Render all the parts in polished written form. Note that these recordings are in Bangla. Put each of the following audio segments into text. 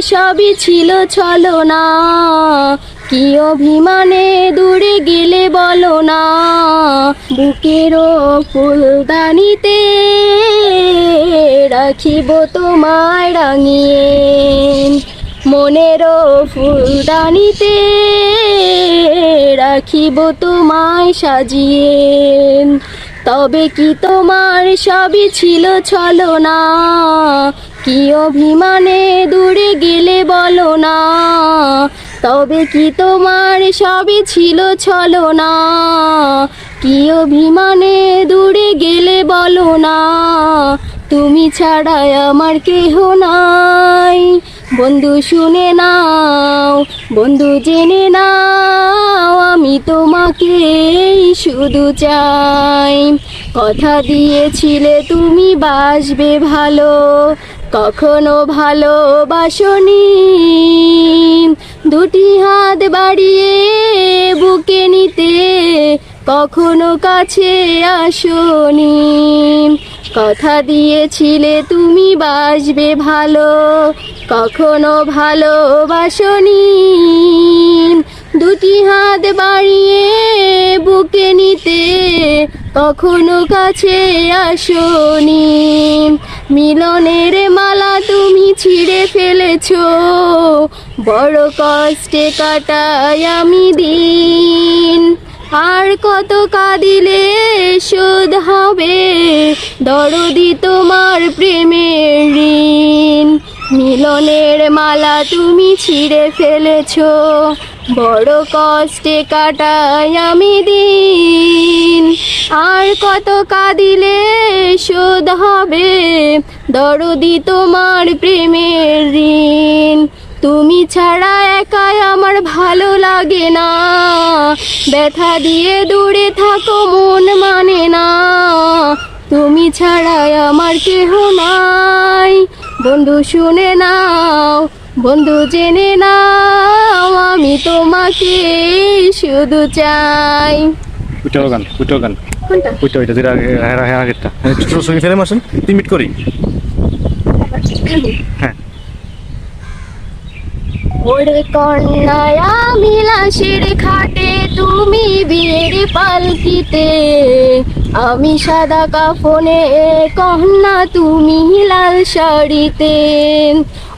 সবই ছিল ছলনা, কি অভিমানে দূরে গেলে বলো না। বুকেরও ফুলদানিতে রাখিব তোমায় রাঙিয়ে, মনেরও ফুলদানিতে রাখিব তোমায় সাজিয়ে। তবে কি তোমার সবই ছিল ছলনা, কি অভিমানে দূরে গেলে বলো না। তবে কি তোমার সবই ছিল ছলনা, কি অভিমানে দূরে গেলে বলো না। তুমি ছাড়া আমার কেহ নাই, বন্ধু শুনে নাও, বন্ধু জেনে নাও, আমি তোমাকে শুধু চাই। কথা দিয়েছিলে তুমি বাসবে ভালো, কখনো ভালোবাসনি। দুটি হাত বাড়িয়ে বুকে নিতে কখনো কাছে আসনি। কথা দিয়েছিলে তুমি বাসবে ভালো, কখনো ভালোবাসনি। দুটি হাত বাড়িয়ে বুকে নিতে কখনো কাছে আসনি। মিলনের মালা তুমি ছিঁড়ে ফেলেছো, বড় কষ্টে কাটাই আমি দিন। আর কত কাঁদিলে শোধ হবে দরদি তোমার প্রেমের ঋণ। মিলনের মালা তুমি ছিঁড়ে ফেলেছো, বড় কষ্টে কাটাই আমি দিন। আর কত কাঁদিলে শোধ হবে দরদি তোমার প্রেমের ঋণ। তুমি ছাড়া একাই আমার ভালো লাগে না, ব্যথা দিয়ে দূরে থাকো মন মানে না। তুমি ছাড়া আমার কেহ নাই, বন্ধু শুনে নাও, বন্ধু জেনে নাও, আমি তোমাকে শুধু চাই। ওইটাও গান, ওইটাও গান, কোনটা? ওইটা ওইটা যেটা আগেরটা ছোট সঙ্গে ফেলে আসেন 3 মিনিট করি। হ্যাঁ। ওরে কন্যায় আমি লাশের খাটে, তুমি বিয়ের পালকিতে। আমি সাদা কাফনে, কন্যা তুমি লাল শাড়িতে।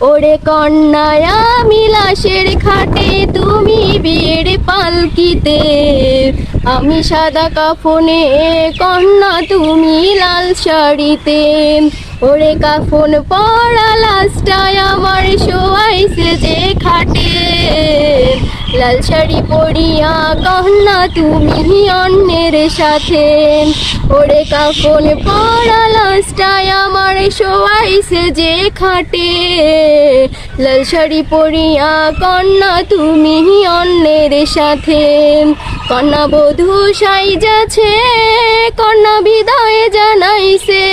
ওরে কন্যায় আমি লাশের খাটে, তুমি বিয়ের পালকিতে। আমি সাদা কাফনে, কন্যা তুমি লাল শাড়িতে। ওরে কাফন পরা লাশটায় আমার শোয়াইছে যে খাটে, লাল শাড়ি পরিয়া কন্যা তুমি অন্যের সাথে। ওরে কাফন পরা লাশটায় আমার শোয়াইছে যে খাটে, লাল শাড়ি পরিয়া কন্যা তুমি অন্যের সাথে। কন্যা বধূ সাইজাছে, কন্যা বিদায় জানাইছে।